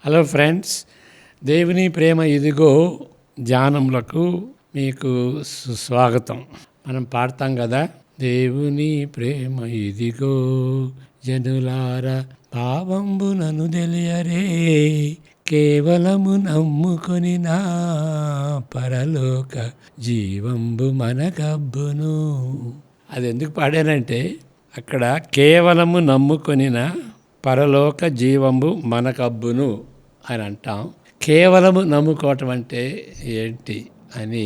Hello friends, దేవుని ప్రేమ ఇదిగో ధ్యానములకు మీకు సుస్వాగతం. మనం పాడతాం కదా, దేవుని ప్రేమ ఇదిగో జనులార పావంబునను తెలియరే, కేవలము నమ్ముకొని నా పరలోక జీవంబు మనకబ్బును. అది ఎందుకు పాడానంటే, అక్కడ కేవలము నమ్ముకొనిన పరలోక జీవంబు మనకబ్బును అని అంటాం. కేవలము నమ్ముకోవటం అంటే ఏంటి అని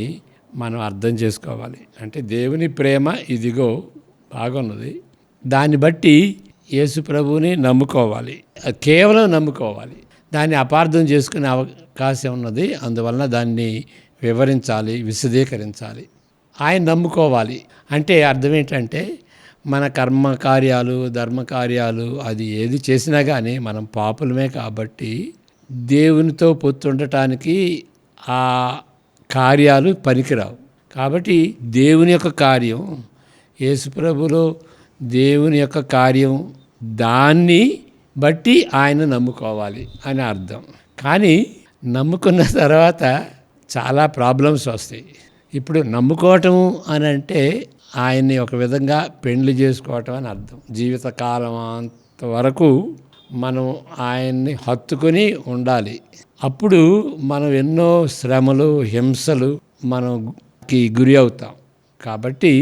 మనం అర్థం చేసుకోవాలి. అంటే దేవుని ప్రేమ ఇదిగో బాగున్నది, దాన్ని బట్టి యేసు ప్రభువుని నమ్ముకోవాలి. కేవలం నమ్ముకోవాలి. దాన్ని అపార్థం చేసుకునే అవకాశం ఉన్నది. అందువలన దాన్ని వివరించాలి, విశదీకరించాలి. ఆయన నమ్ముకోవాలి అంటే అర్థం ఏంటంటే, మన కర్మకార్యాలు, ధర్మకార్యాలు అది ఏది చేసినా కానీ మనం పాపులమే కాబట్టి దేవునితో పొత్తుండటానికి ఆ కార్యాలు పనికిరావు. కాబట్టి దేవుని యొక్క కార్యం, యేసుప్రభులో దేవుని యొక్క కార్యం, దాన్ని బట్టి ఆయన నమ్ముకోవాలి అని అర్థం. కానీ నమ్ముకున్న తర్వాత చాలా ప్రాబ్లమ్స్ వస్తాయి. ఇప్పుడు నమ్ముకోవటం అని అంటే ఆయన్ని ఒక విధంగా పెండ్లి చేసుకోవటం అని అర్థం. జీవితకాలం అంతవరకు మనం ఆయన్ని హత్తుకొని ఉండాలి. అప్పుడు మనం ఎన్నో శ్రమలు, హింసలు మనకి గురి అవుతాం. కాబట్టి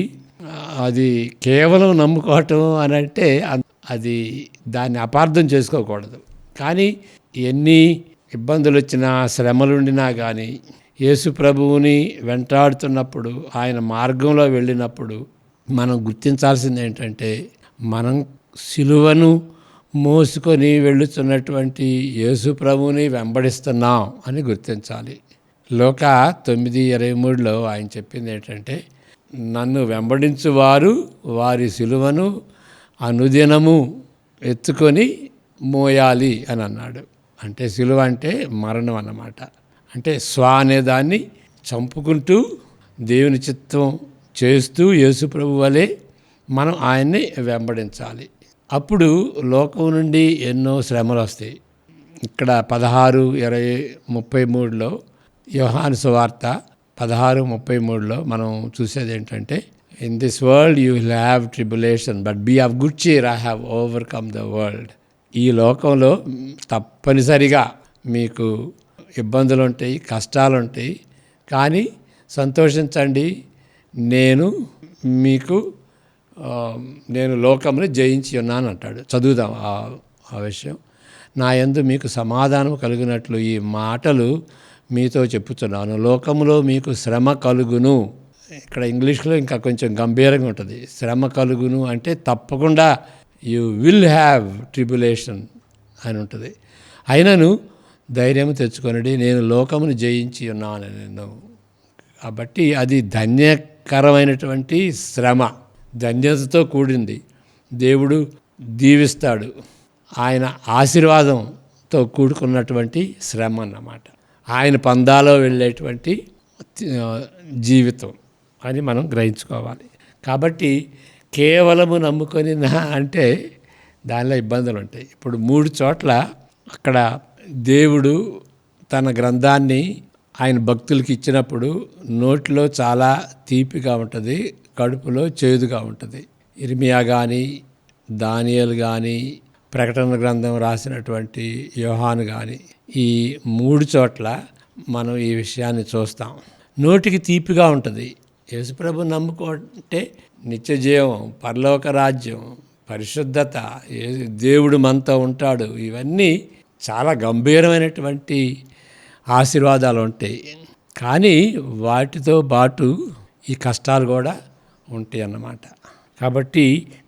అది కేవలం నమ్ముకోవటం అని అంటే అది దాన్ని అపార్థం చేసుకోకూడదు. కానీ ఎన్ని ఇబ్బందులు వచ్చినా, శ్రమలుండినా కానీ యేసు ప్రభువుని వెంటాడుతున్నప్పుడు, ఆయన మార్గంలో వెళ్ళినప్పుడు మనం గుర్తించాల్సింది ఏంటంటే, మనం సిలువను మోసుకొని వెళ్ళుతున్నటువంటి యేసు ప్రభువుని వెంబడిస్తున్నాం అని గుర్తించాలి. లోక 9:23 ఆయన చెప్పింది ఏంటంటే, నన్ను వెంబడించువారు వారి సిలువను అనుదినము ఎత్తుకొని మోయాలి అని అన్నాడు. అంటే సిలువ అంటే మరణం అన్నమాట. అంటే అనేదాన్ని చంపుకుంటూ దేవుని చిత్తం చేస్తూ యేసు ప్రభు వలె మనం ఆయన్ని వెంబడించాలి. అప్పుడు లోకం నుండి ఎన్నో శ్రమలు వస్తాయి. ఇక్కడ 16:33 యోహాను సువార్త 16:33 మనం చూసేది ఏంటంటే, in this world you will have tribulation but be of good cheer, I have overcome the world. ఈ లోకంలో తప్పనిసరిగా మీకు ఇబ్బందులు ఉంటాయి, కష్టాలు ఉంటాయి, కానీ సంతోషించండి, నేను లోకమును జయించి ఉన్నాను అంటాడు. చదువుదాం ఆ విషయం. నా యందు మీకు సమాధానం కలిగినట్లు ఈ మాటలు మీతో చెప్పుతున్నాను. లోకములో మీకు శ్రమ కలుగును. ఇక్కడ ఇంగ్లీష్లో ఇంకా కొంచెం గంభీరంగా ఉంటుంది. శ్రమ కలుగును అంటే తప్పకుండా యు విల్ హ్యావ్ ట్రిబులేషన్ అని ఉంటుంది. అయినను ధైర్యం తెచ్చుకొనడి, నేను లోకమును జయించి ఉన్నాను నేను. కాబట్టి అది ధన్యకరమైనటువంటి శ్రమ, ధన్యతతో కూడింది. దేవుడు దీవిస్తాడు. ఆయన ఆశీర్వాదంతో కూడుకున్నటువంటి శ్రమ అన్నమాట. ఆయన పందాలో వెళ్ళేటువంటి జీవితం అని మనం గ్రహించుకోవాలి. కాబట్టి కేవలము నమ్ముకొని అంటే దానిలో ఇబ్బందులు ఉంటాయి. ఇప్పుడు 3 చోట్ల అక్కడ దేవుడు తన గ్రంథాన్ని ఆయన భక్తులకి ఇచ్చినప్పుడు నోటిలో చాలా తీపిగా ఉంటుంది, కడుపులో చేదుగా ఉంటుంది. ఇర్మియా కానీ, దానియేలు కానీ, ప్రకటన గ్రంథం రాసినటువంటి యోహాను కానీ, ఈ 3 చోట్ల మనం ఈ విషయాన్ని చూస్తాం. నోటికి తీపిగా ఉంటుంది. యేసుప్రభు నమ్ముకుంటే నిత్య జీవం, పరలోక రాజ్యం, పరిశుద్ధత, దేవుడు మనతో ఉంటాడు, ఇవన్నీ చాలా గంభీరమైనటువంటి ఆశీర్వాదాలు ఉంటాయి. కానీ వాటితో పాటు ఈ కష్టాలు కూడా ఉంటాయి అన్నమాట. కాబట్టి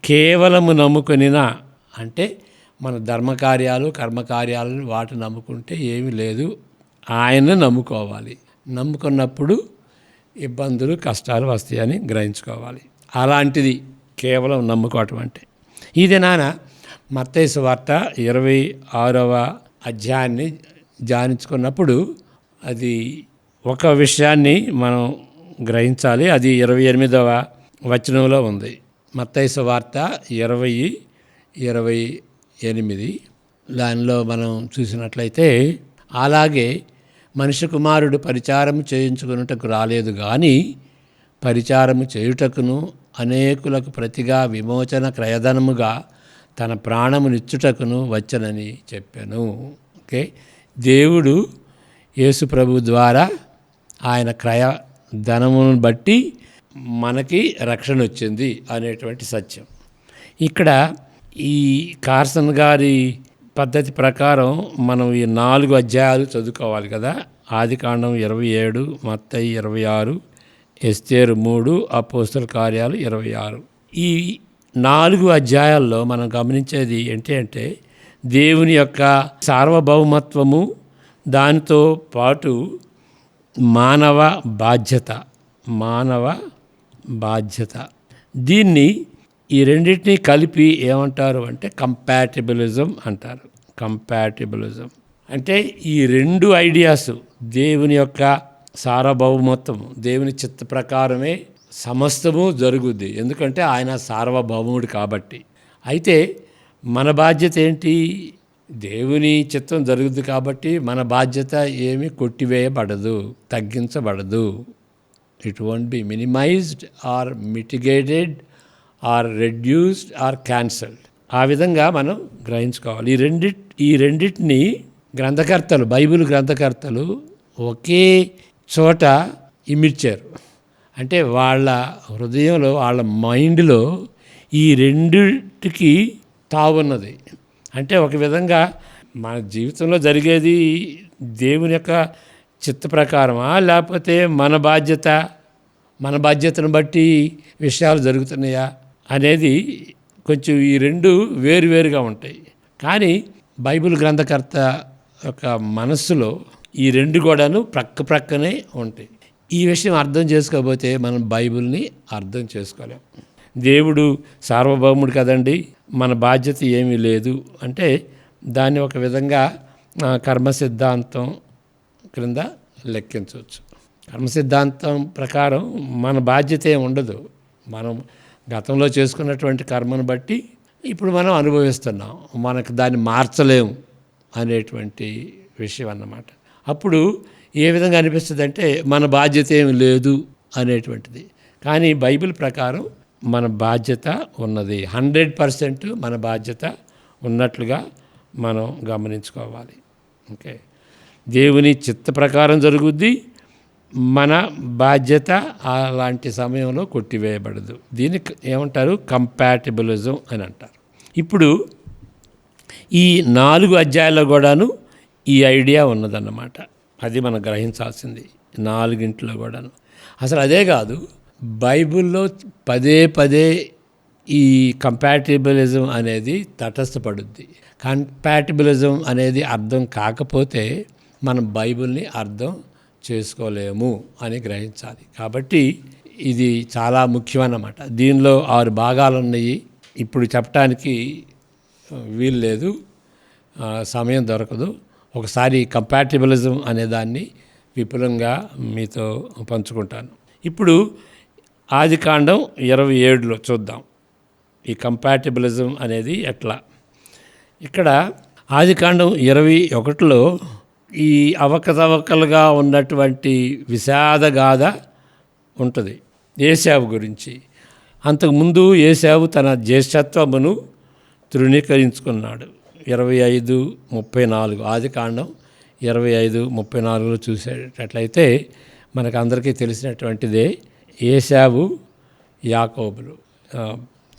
కేవలము నమ్ముకొనినా అంటే మన ధర్మకార్యాలు, కర్మకార్యాలను వాటిని నమ్ముకుంటే ఏమీ లేదు. ఆయన్ని నమ్ముకోవాలి. నమ్ముకున్నప్పుడు ఇబ్బందులు, కష్టాలు వస్తాయని గ్రహించుకోవాలి. అలాంటిది కేవలం నమ్ముకోవటం అంటే. ఇది నాన్న మత్తయి సువార్త 26వ అధ్యాయాన్ని ధ్యానించుకున్నప్పుడు అది ఒక విషయాన్ని మనం గ్రహించాలి. అది 28వ వచనంలో ఉంది. మత్తయి సువార్త 20:28 దానిలో మనం చూసినట్లయితే, అలాగే మనిషి కుమారుడు పరిచారం చేయించుకున్నటకు రాలేదు కానీ పరిచారము చేయుటకును అనేకులకు ప్రతిగా విమోచన క్రయధనముగా తన ప్రాణమునిచ్చుటకును వచ్చనని చెప్పాను. ఓకే, దేవుడు యేసు ప్రభు ద్వారా ఆయన క్రయ ధనమును బట్టి మనకి రక్షణ వచ్చింది అనేటువంటి సత్యం. ఇక్కడ ఈ కార్సన్ గారి పద్ధతి ప్రకారం మనం ఈ 4 అధ్యాయాలు చదువుకోవాలి కదా. ఆదికాండం 27, మత్తయి 26, ఎస్తేరు 3, అపోస్తల కార్యాలు 26. ఈ 4 అధ్యాయాల్లో మనం గమనించేది ఏంటి అంటే, దేవుని యొక్క సార్వభౌమత్వము, దానితో పాటు మానవ బాధ్యత. దీన్ని ఈ రెండింటినీ కలిపి ఏమంటారు అంటే కంపాటిబిలిజం అంటారు. కంపాటిబిలిజం అంటే ఈ 2 ఐడియాస్, దేవుని యొక్క సార్వభౌమత్వము, దేవుని చిత్త ప్రకారమే సమస్తము జరుగుద్ది, ఎందుకంటే ఆయన సార్వభౌముడు కాబట్టి. అయితే మన బాధ్యత ఏంటి? దేవుని చిత్తం జరుగుద్ది కాబట్టి మన బాధ్యత ఏమి కొట్టివేయబడదు, తగ్గించబడదు. It won't be minimised or mitigated or reduced or cancelled. ఆ విధంగా మనం గ్రహించుకోవాలి. ఈ రెండింటిని గ్రంథకర్తలు, బైబిల్ గ్రంథకర్తలు ఒకే చోట ఇమిడ్చారు. అంటే వాళ్ళ హృదయంలో, వాళ్ళ మైండ్లో ఈ రెండిటికి తావున్నది. అంటే ఒక విధంగా మన జీవితంలో జరిగేది దేవుని యొక్క చిత్త ప్రకారమా, లేకపోతే మన బాధ్యతను బట్టి విషయాలు జరుగుతున్నాయా అనేది కొంచెం ఈ 2 వేరువేరుగా ఉంటాయి. కానీ బైబిల్ గ్రంథకర్త యొక్క మనస్సులో ఈ 2 కూడాను ప్రక్కనే ఉంటాయి. ఈ విషయం అర్థం చేసుకోకపోతే మనం బైబిల్ని అర్థం చేసుకోలేం. దేవుడు సార్వభౌముడు కదండి, మన బాధ్యత ఏమీ లేదు అంటే దాన్ని ఒక విధంగా కర్మ సిద్ధాంతం క్రింద లెక్కించవచ్చు. కర్మ సిద్ధాంతం ప్రకారం మన బాధ్యత ఏమి ఉండదు. మనం గతంలో చేసుకున్నటువంటి కర్మను బట్టి ఇప్పుడు మనం అనుభవిస్తున్నాం, మనకు దాన్ని మార్చలేము అనేటువంటి విషయం అన్నమాట. అప్పుడు ఏ విధంగా అనిపిస్తుంది అంటే మన బాధ్యత ఏమి లేదు అనేటువంటిది. కానీ బైబిల్ ప్రకారం మన బాధ్యత ఉన్నది, 100% మన బాధ్యత ఉన్నట్లుగా మనం గమనించుకోవాలి. ఓకే, దేవుని చిత్త ప్రకారం జరుగుద్ది, మన బాధ్యత అలాంటి సమయంలో కొట్టివేయబడదు. దీన్ని ఏమంటారు? కంపాటిబిలిజం అని అంటారు. ఇప్పుడు ఈ 4 అధ్యాయాల్లో కూడాను ఈ ఐడియా ఉన్నదన్నమాట. అది మనం గ్రహించాల్సింది 4 కూడాను. అసలు అదే కాదు, బైబిల్లో పదే ఈ కంపాటిబిలిజం అనేది తటస్థపడుద్ది. కంపాటిబిలిజం అనేది అర్థం కాకపోతే మనం బైబిల్ని అర్థం చేసుకోలేము అని గ్రహించాలి. కాబట్టి ఇది చాలా ముఖ్యమన్నమాట. దీనిలో 6 భాగాలు ఉన్నాయి. ఇప్పుడు చెప్పడానికి వీలు లేదు, సమయం దొరకదు. ఒకసారి కంపాటిబిలిజం అనే దాన్ని విపులంగా మీతో పంచుకుంటాను. ఇప్పుడు ఆదికాండం 27లో చూద్దాం ఈ కంపాటిబిలిజం అనేది ఎట్లా. ఇక్కడ ఆదికాండం 21లో ఈ అవకతవకలుగా ఉన్నటువంటి విషాదగాథ ఉంటుంది ఏశావు గురించి. అంతకుముందు ఏశావు తన జ్యేష్ఠత్వమును తృణీకరించుకున్నాడు. 25:34 ఆదికాండం 25:34లో చూసేటట్లయితే మనకు అందరికీ తెలిసినటువంటిదే. ఏశావు యాకోబులు.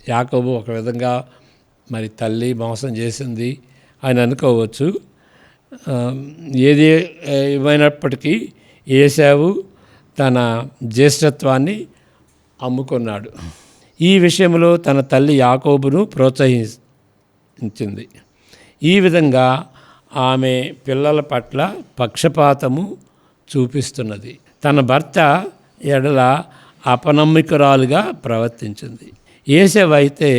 యాకోబు ఒక విధంగా మరి తల్లి మోసం చేసింది అని అనుకోవచ్చు. ఏది ఏమైనప్పటికీ ఏశావు తన జ్యేష్ఠత్వాన్ని అమ్ముకున్నాడు. ఈ విషయంలో తన తల్లి యాకోబును ప్రోత్సహించింది. ఈ విధంగా ఆమె పిల్లల పట్ల పక్షపాతము చూపిస్తున్నది. తన భర్త ఎడల అపనమ్మికురాలుగా ప్రవర్తించింది. ఏశావు అయితే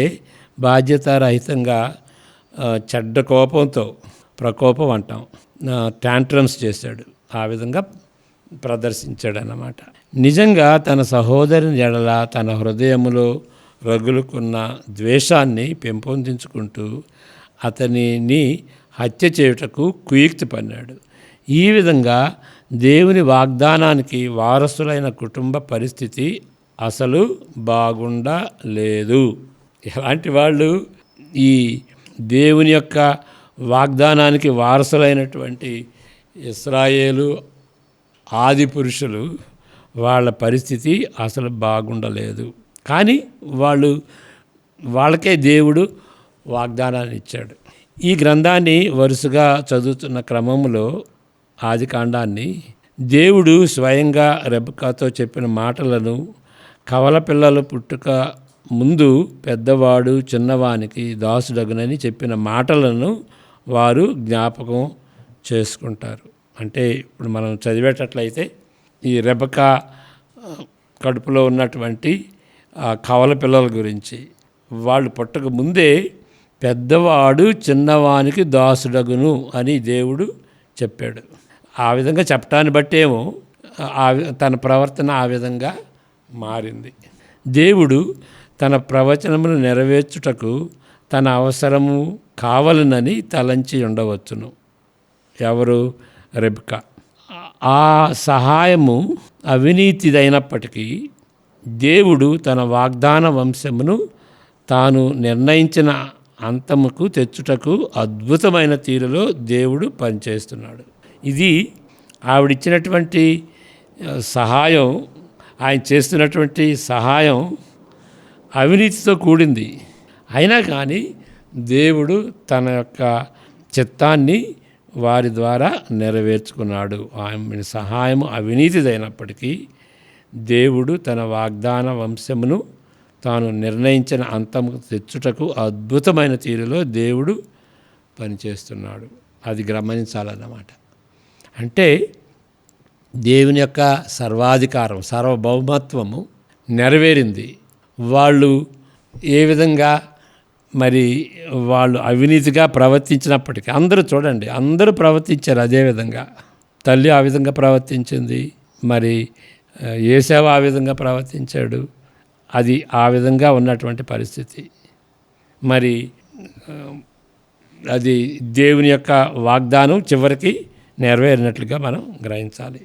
బాధ్యతారహితంగా చెడ్డ కోపంతో, ప్రకోపం అంటాం, టాంట్రమ్స్ చేశాడు. ఆ విధంగా ప్రదర్శించాడు అన్నమాట. నిజంగా తన సహోదరుని ఎడల తన హృదయములో రగులుకున్న ద్వేషాన్ని పెంపొందించుకుంటూ అతనిని హత్య చేయుటకు కుయుక్తి పన్నాడు. ఈ విధంగా దేవుని వాగ్దానానికి వారసులైన కుటుంబ పరిస్థితి అసలు బాగుండలేదు. ఎలాంటి వాళ్ళు? ఈ దేవుని యొక్క వాగ్దానానికి వారసులైనటువంటి ఇశ్రాయేలు ఆది పురుషులు, వాళ్ళ పరిస్థితి అసలు బాగుండలేదు. కానీ వాళ్ళకే దేవుడు వాగ్దానాన్ని ఇచ్చాడు. ఈ గ్రంథాన్ని వరుసగా చదువుతున్న క్రమంలో ఆదికాండాన్ని దేవుడు స్వయంగా రెబెక్కాతో చెప్పిన మాటలను, కవల పిల్లలు పుట్టుక ముందు పెద్దవాడు చిన్నవానికి దాసుడగునని చెప్పిన మాటలను వారు జ్ఞాపకం చేసుకుంటారు. అంటే ఇప్పుడు మనం చదివేటట్లయితే ఈ రెబెక్కా కడుపులో ఉన్నటువంటి కవల పిల్లల గురించి, వాళ్ళు పుట్టక ముందే పెద్దవాడు చిన్నవానికి దాసుడగును అని దేవుడు చెప్పాడు. ఆ విధంగా చెప్పటాన్ని బట్టేమో తన ప్రవర్తన ఆ విధంగా మారింది. దేవుడు తన ప్రవచనమును నెరవేర్చుటకు తన అవసరము కావాలనని తలంచి ఉండవచ్చును. ఎవరు? రెబెక్కా. ఆ సహాయము అవినీతిదైనప్పటికీ దేవుడు తన వాగ్దాన వంశమును తాను నిర్ణయించిన అంతముకు తెచ్చుటకు అద్భుతమైన తీరులో దేవుడు పనిచేస్తున్నాడు. ఇది ఆవిడిచ్చినటువంటి సహాయం, ఆయన చేస్తున్నటువంటి సహాయం అవినీతితో కూడింది. అయినా కానీ దేవుడు తన యొక్క చిత్తాన్ని వారి ద్వారా నెరవేర్చుకున్నాడు. ఆయన సహాయం అవినీతిదైనప్పటికీ దేవుడు తన వాగ్దాన వంశమును తాను నిర్ణయించిన అంతముకు తెచ్చుటకు అద్భుతమైన తీరులో దేవుడు పనిచేస్తున్నాడు. అది గమనించాలన్నమాట. అంటే దేవుని యొక్క సర్వాధికారం, సార్వభౌమత్వము నెరవేరింది. వాళ్ళు ఏ విధంగా మరి వాళ్ళు అవినీతిగా ప్రవర్తించినప్పటికీ, అందరూ చూడండి, అందరూ ప్రవర్తించారు అదేవిధంగా. తల్లి ఆ విధంగా ప్రవర్తించింది, మరి యేసేవ ఆ విధంగా ప్రవర్తించాడు. అది ఆ విధంగా ఉన్నటువంటి పరిస్థితి. మరి అది దేవుని యొక్క వాగ్దానం చివరికి నెరవేరినట్లుగా మనం గ్రహించాలి.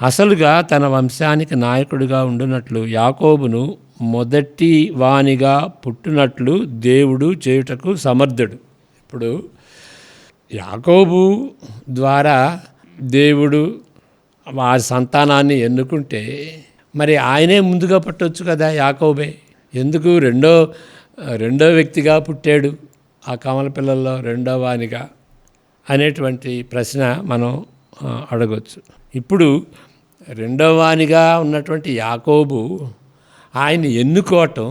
అసలుగా తన వంశానికి నాయకుడిగా ఉండునట్లు యాకోబును మొదటి వానిగా పుట్టినట్లు దేవుడు చేయుటకు సమర్థుడు. ఇప్పుడు యాకోబు ద్వారా దేవుడు వారి సంతానాన్ని ఎన్నుకుంటే మరి ఆయనే ముందుగా పుట్టవచ్చు కదా, యాకోబే. ఎందుకు రెండో వ్యక్తిగా పుట్టాడు ఆ కమల పిల్లల్లో రెండో వానిగా అనేటువంటి ప్రశ్న మనం అడగవచ్చు. ఇప్పుడు రెండో వానిగా ఉన్నటువంటి యాకోబు ఆయన ఎన్నుకోవటం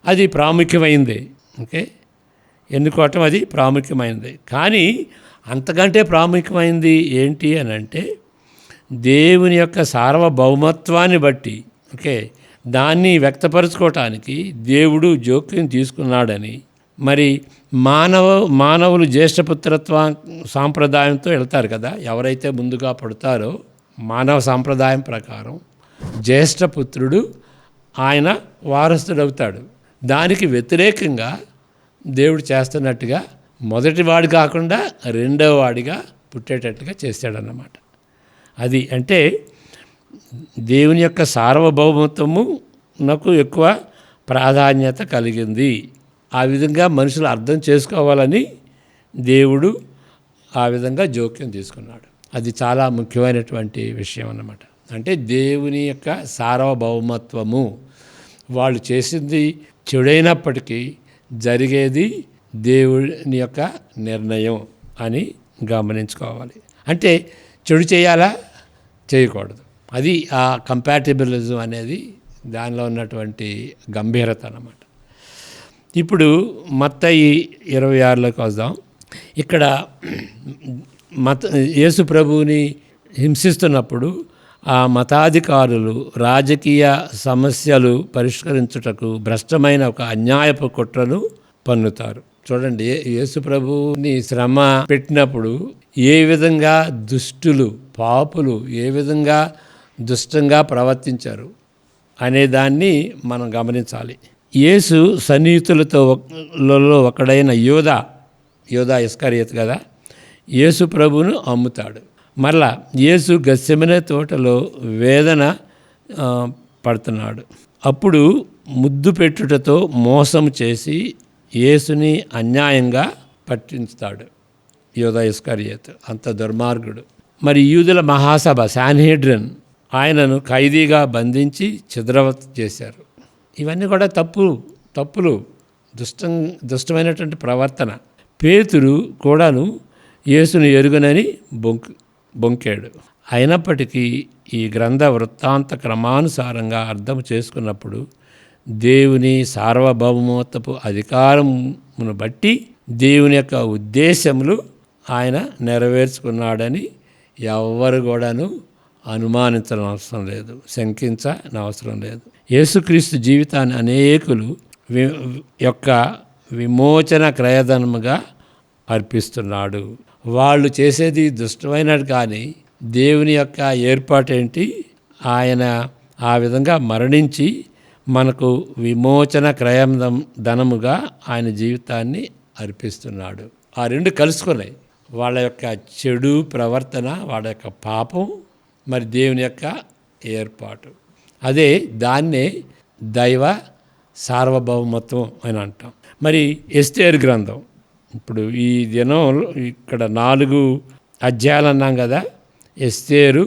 అది ప్రాముఖ్యమైంది. ఓకే, ఎన్నుకోవటం అది ప్రాముఖ్యమైనది. కానీ అంతకంటే ప్రాముఖ్యమైనది ఏంటి అని అంటే దేవుని యొక్క సార్వభౌమత్వాన్ని బట్టి, ఓకే, దాన్ని వ్యక్తపరచుకోవటానికి దేవుడు జోక్యం తీసుకున్నాడని, మరి మానవులు జ్యేష్ఠపుత్రత్వ సాంప్రదాయంతో వెళ్తారు కదా. ఎవరైతే ముందుగా పుడతారో మానవ సాంప్రదాయం ప్రకారం జ్యేష్ఠపుత్రుడు ఆయన వారసుడవుతాడు. దానికి వ్యతిరేకంగా దేవుడు చేస్తున్నట్టుగా మొదటివాడు కాకుండా రెండవ వాడిగా పుట్టేటట్టుగా చేశాడన్నమాట. అది అంటే దేవుని యొక్క సార్వభౌమత్వము నాకు ఎక్కువ ప్రాధాన్యత కలిగింది. ఆ విధంగా మనుషులు అర్థం చేసుకోవాలని దేవుడు ఆ విధంగా జోక్యం తీసుకున్నాడు. అది చాలా ముఖ్యమైనటువంటి విషయం అన్నమాట. అంటే దేవుని యొక్క సార్వభౌమత్వము, వాళ్ళు చేసింది చెడైనప్పటికీ జరిగేది దేవుని యొక్క నిర్ణయం అని గమనించుకోవాలి. అంటే చెడు చేయాలా, చేయకూడదు. అది ఆ కంపాటిబిలిజం అనేది దానిలో ఉన్నటువంటి గంభీరత అన్నమాట. ఇప్పుడు మత్తయి 26లోకి వద్దాం. ఇక్కడ యేసు ప్రభువుని హింసిస్తున్నప్పుడు ఆ మతాధికారులు రాజకీయ సమస్యలు పరిష్కరించుటకు భ్రష్టమైన ఒక అన్యాయపు కుట్రను పన్నుతారు. చూడండి, యేసు ప్రభువుని శ్రమ పెట్టినప్పుడు ఏ విధంగా దుష్టులు, పాపులు ఏ విధంగా దుష్టంగా ప్రవర్తించారు అనేదాన్ని మనం గమనించాలి. యేసు సన్నిహితులతో ఒకడైన యోధా ఇస్కరియోతు కదా, యేసు ప్రభువును అమ్ముతాడు. మరలా యేసు గెత్సెమనే తోటలో వేదన పడుతున్నాడు. అప్పుడు ముద్దు పెట్టుటతో మోసం చేసి యేసుని అన్యాయంగా పట్టించుతాడు యూదా ఇస్కరియోతు. అంత దుర్మార్గుడు. మరి యూదుల మహాసభ సాన్హెడ్రిన్ ఆయనను ఖైదీగా బంధించి చిద్రవత్ చేశారు. ఇవన్నీ కూడా తప్పులు, దుష్టమైనటువంటి ప్రవర్తన. పేతురు కూడాను యేసును ఎరుగనని బొంకాడు. అయినప్పటికీ ఈ గ్రంథ వృత్తాంత క్రమానుసారంగా అర్థం చేసుకున్నప్పుడు దేవుని సార్వభౌమత్వపు అధికారమును బట్టి దేవుని యొక్క ఉద్దేశములు ఆయన నెరవేర్చుకున్నాడని ఎవ్వరు కూడాను అనుమానించనవసరం లేదు, శంకించనవసరం లేదు. యేసుక్రీస్తు జీవితాన్ని అనేకులు యొక్క విమోచన క్రయధనముగా అర్పిస్తున్నాడు. వాళ్ళు చేసేది దుష్టమైనది, కానీ దేవుని యొక్క ఏర్పాటేంటి? ఆయన ఆ విధంగా మరణించి మనకు విమోచన ధనముగా ఆయన జీవితాన్ని అర్పిస్తున్నాడు. ఆ రెండు కలుసుకున్నాయి. వాళ్ళ యొక్క చెడు ప్రవర్తన, వాళ్ళ యొక్క పాపం, మరి దేవుని యొక్క ఏర్పాటు. దాన్నే దైవ సార్వభౌమత్వం అని అంటాం. మరి ఎస్తేరు గ్రంథం, ఇప్పుడు ఈ దినం ఇక్కడ 4 అధ్యాయాలు అన్నాం కదా. ఎస్తేరు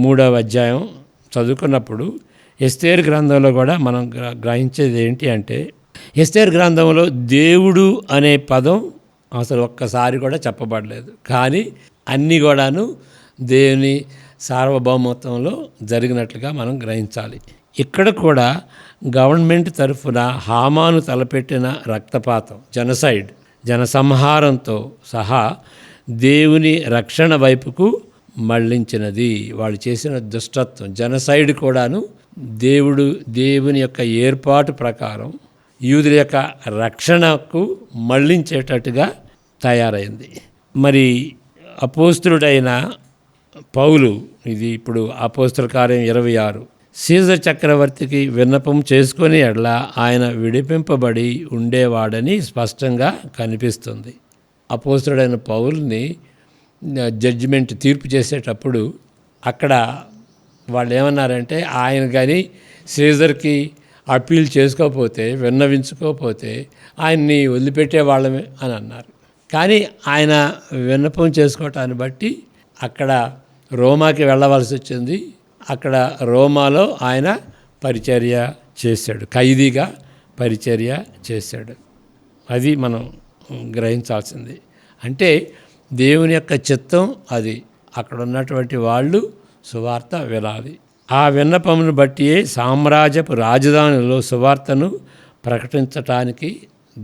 3వ అధ్యాయం చదువుకున్నప్పుడు ఎస్తేరు గ్రంథంలో కూడా మనం గ్రహించేది ఏంటి అంటే, ఎస్తేరు గ్రంథంలో దేవుడు అనే పదం అసలు ఒక్కసారి కూడా చెప్పబడలేదు. కానీ అన్నీ కూడాను దేవుని సార్వభౌమత్వంలో జరిగినట్లుగా మనం గ్రహించాలి. ఇక్కడ కూడా గవర్నమెంట్ తరఫున హామాను తలపెట్టిన రక్తపాతం, జనసంహారంతో సహా దేవుని రక్షణ వైపుకు మళ్లించినది. వాళ్ళు చేసిన దుష్టత్వం, జనసైడ్ కూడాను దేవుని యొక్క ఏర్పాటు ప్రకారం యూదుల యొక్క రక్షణకు మళ్లించేటట్టుగా తయారైంది. మరి అపోస్తులుడైన పౌలు, ఇది ఇప్పుడు అపోస్తుల కార్యం 26, సీజర్ చక్రవర్తికి విన్నపం చేసుకుని ఎడలా ఆయన విడిపింపబడి ఉండేవాడని స్పష్టంగా కనిపిస్తుంది. అపోస్తులుడైన పౌలుని జడ్జిమెంట్ తీర్పు చేసేటప్పుడు అక్కడ వాళ్ళు ఏమన్నారంటే, ఆయన కానీ సీజర్కి అప్పీల్ చేసుకోకపోతే, విన్నవించుకోకపోతే ఆయన్ని వదిలిపెట్టే వాళ్ళమే అని అన్నారు. కానీ ఆయన విన్నపం చేసుకోవటాన్ని బట్టి అక్కడ రోమాకి వెళ్ళవలసి వచ్చింది. అక్కడ రోమాలో ఆయన పరిచర్య చేశాడు, ఖైదీగా పరిచర్య చేశాడు. అది మనం గ్రహించాల్సింది. అంటే దేవుని యొక్క చిత్తం అది. అక్కడ ఉన్నటువంటి వాళ్ళు సువార్త వినాలి. ఆ విన్నపమును బట్టియే సామ్రాజ్యపు రాజధానిలో సువార్తను ప్రకటించటానికి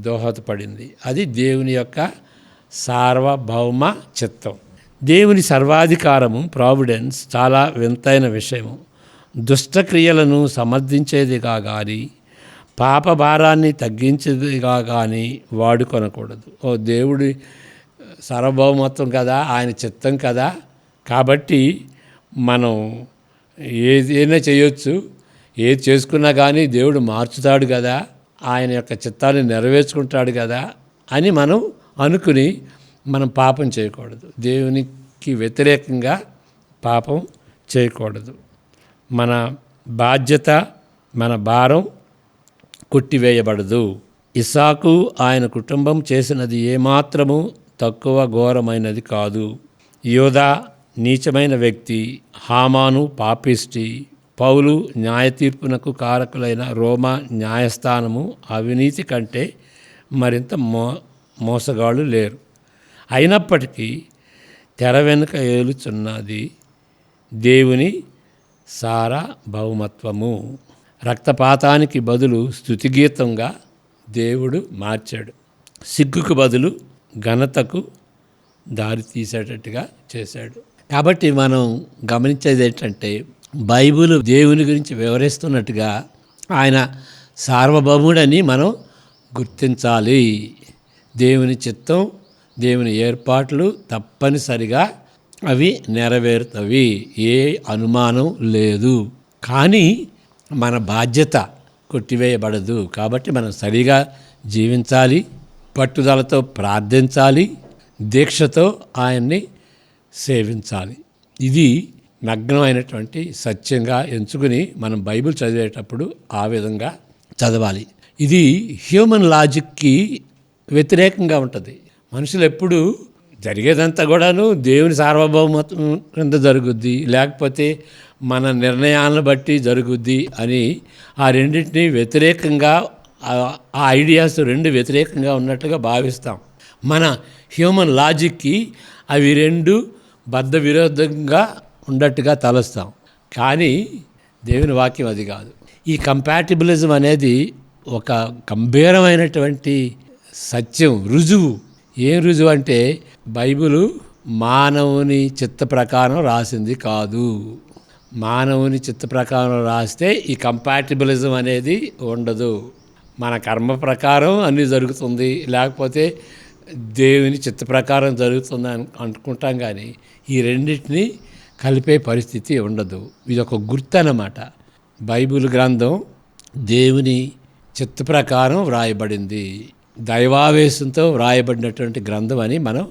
దోహదపడింది. అది దేవుని యొక్క సార్వభౌమ చిత్తం. దేవుని సర్వాధికారము, ప్రావిడెన్స్ చాలా వింతైన విషయము. దుష్టక్రియలను సమర్థించేదిగా కానీ పాప భారాన్ని తగ్గించేదిగా కానీ వాడుకొనకూడదు. దేవుడి సార్వభౌమత్వం కదా, ఆయన చిత్తం కదా, కాబట్టి మనం ఏదైనా చేయొచ్చు, ఏది చేసుకున్నా కానీ దేవుడు మార్చుతాడు కదా, ఆయన యొక్క చిత్తాన్ని నెరవేర్చుకుంటాడు కదా అని మనం అనుకుని మనం పాపం చేయకూడదు. దేవునికి వ్యతిరేకంగా పాపం చేయకూడదు. మన బాధ్యత, మన భారం కొట్టివేయబడదు. ఇస్సాకు ఆయన కుటుంబం చేసినది ఏమాత్రము తక్కువ ఘోరమైనది కాదు. యోధా నీచమైన వ్యక్తి, హామాను పాపిష్టి, పౌలు న్యాయ తీర్పునకు కారకులైన రోమా న్యాయస్థానము అవినీతి కంటే మరింత మోసగాళ్ళు లేరు. అయినప్పటికీ తెర వెనుక ఏలుచున్నది దేవుని సార్వభౌమత్వము. రక్తపాతానికి బదులు స్తుతిగీతంగా దేవుడు మార్చాడు. సిగ్గుకు బదులు ఘనతకు దారి తీసేటట్టుగా చేశాడు. కాబట్టి మనం గమనించేది ఏంటంటే, బైబిల్ దేవుని గురించి వివరిస్తున్నట్టుగా ఆయన సార్వభౌముడని మనం గుర్తించాలి. దేవుని చిత్తం, దేవుని ఏర్పాట్లు తప్పనిసరిగా అవి నెరవేరుతవి, ఏ అనుమానం లేదు. కానీ మన బాధ్యత కొట్టివేయబడదు. కాబట్టి మనం సరిగా జీవించాలి, పట్టుదలతో ప్రార్థించాలి, దీక్షతో ఆయన్ని సేవించాలి. ఇది నగ్నమైనటువంటి సత్యంగా ఎంచుకుని మనం బైబిల్ చదివేటప్పుడు ఆ విధంగా చదవాలి. ఇది హ్యూమన్ లాజిక్కి వ్యతిరేకంగా ఉంటుంది. మనుషులు ఎప్పుడు జరిగేదంతా కూడాను దేవుని సార్వభౌమత్వం కింద జరుగుద్ది, లేకపోతే మన నిర్ణయాలను బట్టి జరుగుద్ది అని ఆ రెండింటినీ వ్యతిరేకంగా, ఆ ఐడియాస్ రెండు వ్యతిరేకంగా ఉన్నట్టుగా భావిస్తాం. మన హ్యూమన్ లాజిక్కి అవి రెండు బద్ధ విరోధంగా ఉన్నట్టుగా తలస్తాం. కానీ దేవుని వాక్యం అది కాదు. ఈ కంపాటిబిలిజం అనేది ఒక గంభీరమైనటువంటి సత్యం, రుజువు. ఏం రుజువు అంటే బైబిలు మానవుని చిత్త ప్రకారం రాసింది కాదు. మానవుని చిత్త ప్రకారం రాస్తే ఈ కంపాటిబిలిజం అనేది ఉండదు. మన కర్మ ప్రకారం అన్నీ జరుగుతుంది, లేకపోతే దేవుని చిత్త ప్రకారం జరుగుతుంది అనుకుంటాం. కానీ ఈ రెండింటినీ కలిపే పరిస్థితి ఉండదు. ఇది ఒక గుర్తు అన్నమాట. బైబిల్ గ్రంథం దేవుని చిత్త ప్రకారం వ్రాయబడింది, దైవావేశంతో వ్రాయబడినటువంటి గ్రంథం అని మనం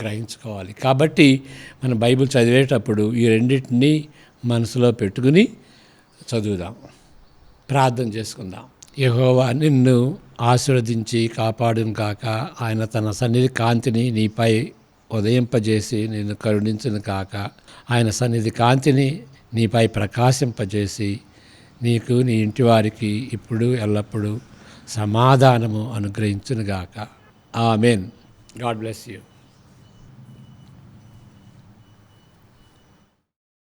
గ్రహించుకోవాలి. కాబట్టి మనం బైబిల్ చదివేటప్పుడు ఈ రెండింటినీ మనసులో పెట్టుకుని చదువుదాం. ప్రార్థన చేసుకుందాం. యెహోవా నిన్ను ఆశీర్వదించి కాపాడును కాక. ఆయన తన సన్నిధి కాంతిని నీపై ఉదయింపజేసి నిన్ను కరుణించును కాక. ఆయన సన్నిధి కాంతిని నీపై ప్రకాశింపజేసి నీకు నీ ఇంటి వారికి ఇప్పుడు ఎల్లప్పుడూ సమాధానము అనుగ్రహించును గాక. ఆమేన్. God bless you.